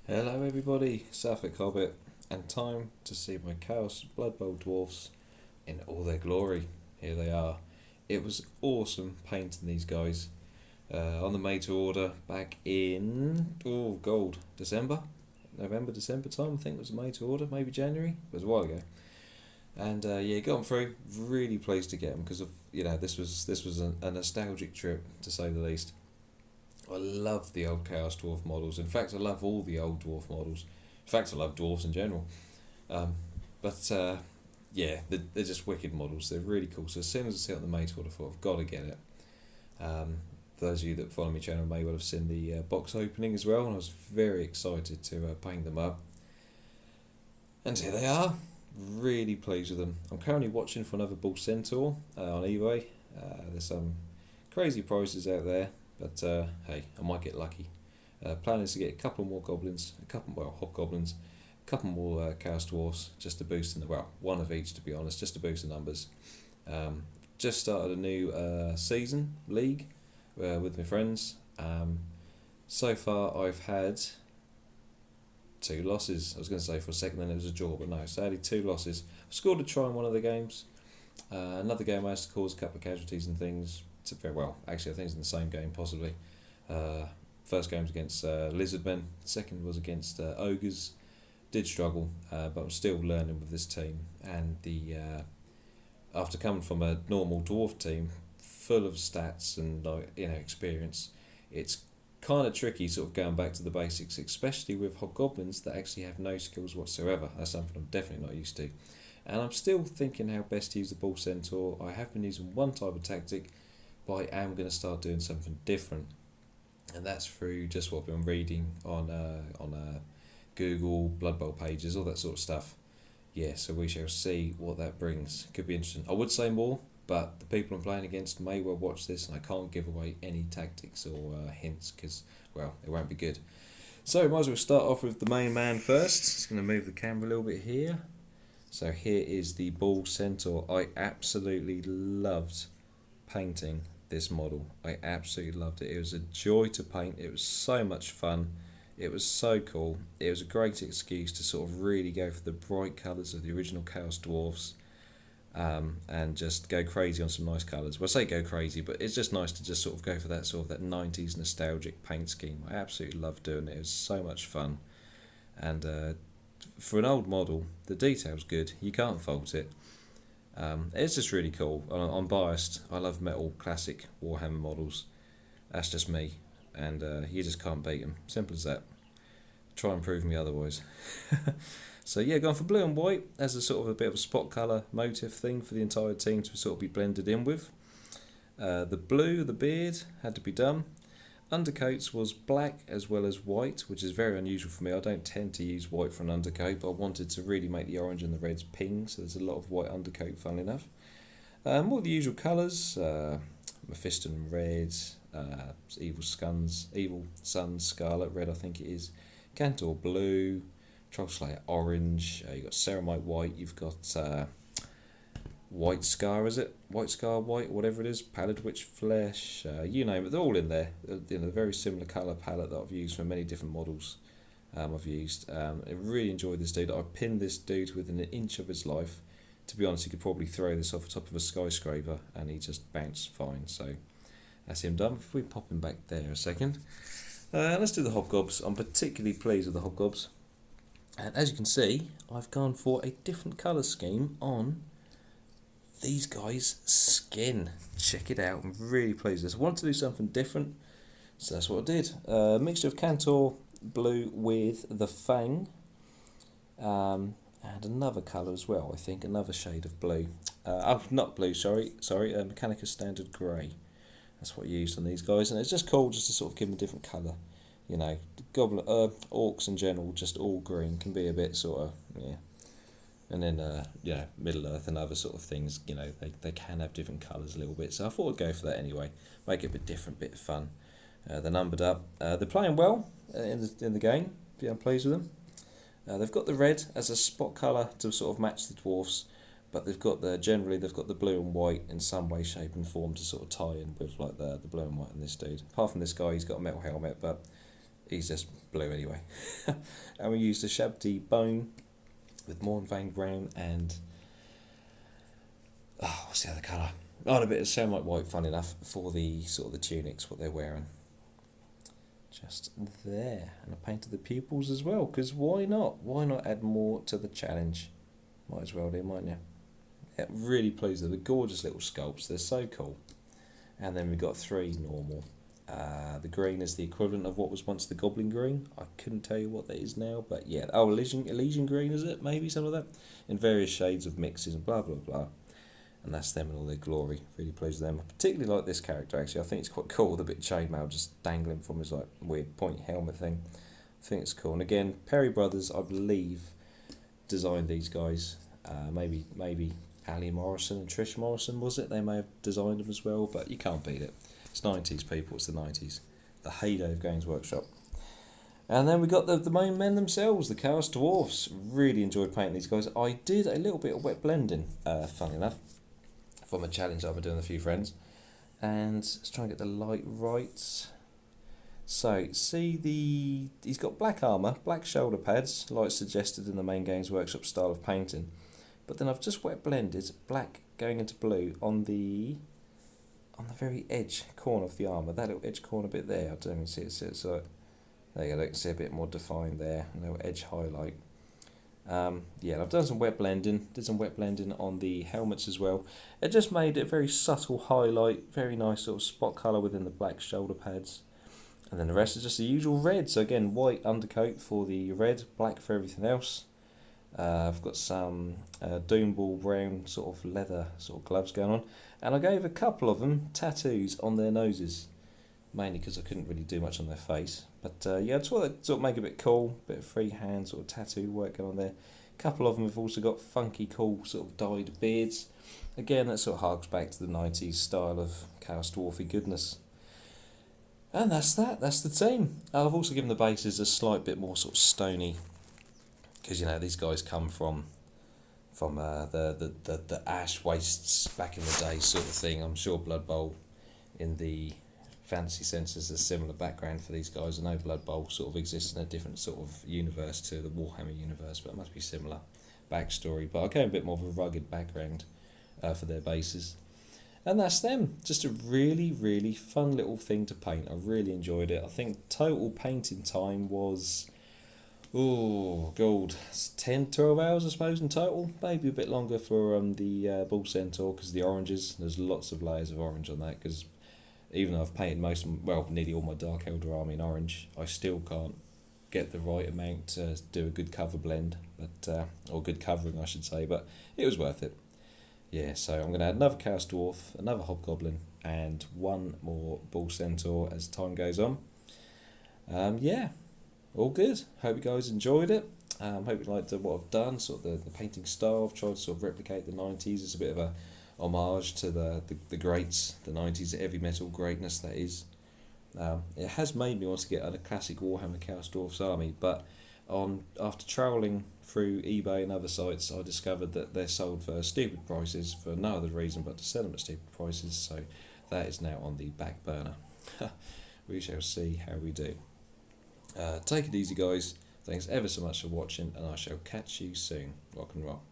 Hello everybody, Suffolk Hobbit, and time to see my Chaos Blood Bowl dwarfs in all their glory. Here they are. It was awesome painting these guys on the made to order back in December, November, December time. I think it was made to order, maybe January. It was a while ago, and yeah, got them through. Really pleased to get them because of this was a nostalgic trip to say the least. I love the old Chaos Dwarf models. In fact, I love all the old Dwarf models. In fact, I love dwarfs in general. Um, but yeah, they're just wicked models. They're really cool. So as soon as I see it on the mate order, I thought I've got to get it. For those of you that follow my channel may well have seen the box opening as well, and I was very excited to paint them up. And here they are. Really pleased with them. I'm currently watching for another Bull Centaur on eBay. There's some crazy prices out there. But hey, I might get lucky. Plan is to get a couple more goblins, hobgoblins, a couple more chaos dwarfs, just to boost one of each to be honest, just to boost the numbers. Just started a new season league with my friends. So far I've had two losses. I was going to say for a second then it was a draw, but no, sadly two losses. I scored a try in one of the games. Another game I had to cause a couple of casualties and things. Actually I think it's in the same game possibly. First game was against Lizardmen, second was against Ogres. Did struggle, but I'm still learning with this team. And after coming from a normal dwarf team, full of stats and experience, it's kind of tricky sort of going back to the basics, especially with hobgoblins that actually have no skills whatsoever. That's something I'm definitely not used to. And I'm still thinking how best to use the Bull Centaur. I have been using one type of tactic, but I am going to start doing something different, and that's through just what I've been reading on Google, Blood Bowl pages, all that sort of stuff. Yeah, so we shall see what that brings. Could be interesting. I would say more, but the people I'm playing against may well watch this, and I can't give away any tactics or hints because, it won't be good. So, might as well start off with the main man first. Just going to move the camera a little bit here. So here is the Bull Centaur. I absolutely loved painting this model. I absolutely loved it. It was a joy to paint. It was so much fun. It was so cool. It was a great excuse to sort of really go for the bright colours of the original Chaos Dwarfs, and just go crazy on some nice colours. Well, I say go crazy, but it's just nice to just sort of go for that 90s nostalgic paint scheme. I absolutely loved doing it. It was so much fun. And for an old model, the detail's good. You can't fault it. It's just really cool. I'm biased. I love metal classic Warhammer models. That's just me, and you just can't beat them. Simple as that. Try and prove me otherwise. So yeah, going for blue and white as a sort of a bit of a spot colour motif thing for the entire team to sort of be blended in with. The blue, the beard, had to be done. Undercoats was black as well as white, which is very unusual for me. I don't tend to use white for an undercoat, but I wanted to really make the orange and the reds ping, so there's a lot of white undercoat, funnily enough. More the usual colours, Mephiston red, Evil Sun's scarlet red, I think it is, Cantor blue, Trollslayer orange, you've got Ceramite white, you've got White Scar, is it? White Scar White, whatever it is, Pallid Witch Flesh, you name it, they're all in there. Very similar colour palette that I've used for many different models. I really enjoyed this dude. I pinned this dude within an inch of his life. To be honest, he could probably throw this off the top of a skyscraper and he just bounced fine. So that's him done. If we pop him back there a second. Let's do the hobgobs. I'm particularly pleased with the hobgobs. And as you can see, I've gone for a different colour scheme on these guys' skin. Check it out. I'm really pleased with this. I wanted to do something different, so that's what I did. A mixture of Cantor blue with the Fang, and another colour as well, I think, another shade of blue. Not blue, sorry, Mechanicus Standard Grey. That's what I used on these guys, and it's just cool just to sort of give them a different colour. Goblin, orcs in general, just all green, can be a bit sort of, yeah. And then, Middle Earth and other sort of things, they can have different colours a little bit. So I thought I'd go for that anyway. Make it a bit different, bit of fun. They're numbered up. They're playing well in the game. Yeah, I'm pleased with them. They've got the red as a spot colour to sort of match the dwarfs, but they've got the blue and white in some way, shape and form to sort of tie in with like the blue and white in this dude. Apart from this guy, he's got a metal helmet, but he's just blue anyway. And we used a Shabti bone with Mornvane brown and what's the other colour? Oh, and a bit of Samite white, fun enough, for the sort of the tunics, what they're wearing. Just there. And I painted the pupils as well, because why not? Why not add more to the challenge? Might as well do, mightn't you? Yeah, really pleased with the gorgeous little sculpts. They're so cool. And then we've got 3 normal. The green is the equivalent of what was once the Goblin green. I couldn't tell you what that is now, but yeah. Oh, Elysian green, is it? Maybe some of that. In various shades of mixes and blah, blah, blah. And that's them in all their glory. Really pleased with them. I particularly like this character, actually. I think it's quite cool, the bit of chainmail just dangling from his like weird pointy helmet thing. I think it's cool. And again, Perry Brothers, I believe, designed these guys. Maybe Ali Morrison and Trish Morrison, was it? They may have designed them as well, but you can't beat it. It's 90s, people. It's the 90s. The heyday of Games Workshop. And then we got the main men themselves, the Chaos Dwarfs. Really enjoyed painting these guys. I did a little bit of wet blending, funny enough, from a challenge I've been doing with a few friends. And let's try and get the light right. So, see he's got black armour, black shoulder pads, like suggested in the main Games Workshop style of painting. But then I've just wet blended black going into blue on the very edge corner of the armour, that little edge corner bit there. I don't even see it. So there you go, you can see a bit more defined there, a little edge highlight. Yeah, I've done some wet blending, did some wet blending on the helmets as well. It just made it a very subtle highlight, very nice sort of spot colour within the black shoulder pads. And then the rest is just the usual red. So again, white undercoat for the red, black for everything else. I've got some Doomball brown sort of leather sort of gloves going on. And I gave a couple of them tattoos on their noses. Mainly because I couldn't really do much on their face. But yeah, I just wanted to sort of make it a bit cool, a bit of freehand sort of tattoo work going on there. A couple of them have also got funky, cool sort of dyed beards. Again, that sort of harks back to the 90s style of Chaos Dwarfy goodness. And that's the team. I've also given the bases a slight bit more sort of stony, because you know these guys come from the ash wastes back in the day sort of thing. I'm sure Blood Bowl in the fantasy sense is a similar background for these guys. I know Blood Bowl sort of exists in a different sort of universe to the Warhammer universe, but it must be similar backstory. But I gave a bit more of a rugged background for their bases. And that's them. Just a really, really fun little thing to paint. I really enjoyed it. I think total painting time was, it's 10, 12 hours I suppose in total. Maybe a bit longer for the Bull Centaur, because the oranges, there's lots of layers of orange on that, because even though I've painted nearly all my Dark Elder army in orange, I still can't get the right amount to do a good cover blend, or good covering I should say, but it was worth it. Yeah, so I'm going to add another Chaos Dwarf, another Hobgoblin, and one more Bull Centaur as time goes on. Yeah, all good. Hope you guys enjoyed it. Hope you liked what I've done, sort of the painting style. I've tried to sort of replicate the 90s. It's a bit of a homage to the greats, the 90s heavy metal greatness that is. It has made me want to get a classic Warhammer Chaos Dwarfs army, but after travelling through eBay and other sites, I discovered that they're sold for stupid prices for no other reason but to sell them at stupid prices, so that is now on the back burner. We shall see how we do. Take it easy guys, thanks ever so much for watching, and I shall catch you soon. Rock and roll.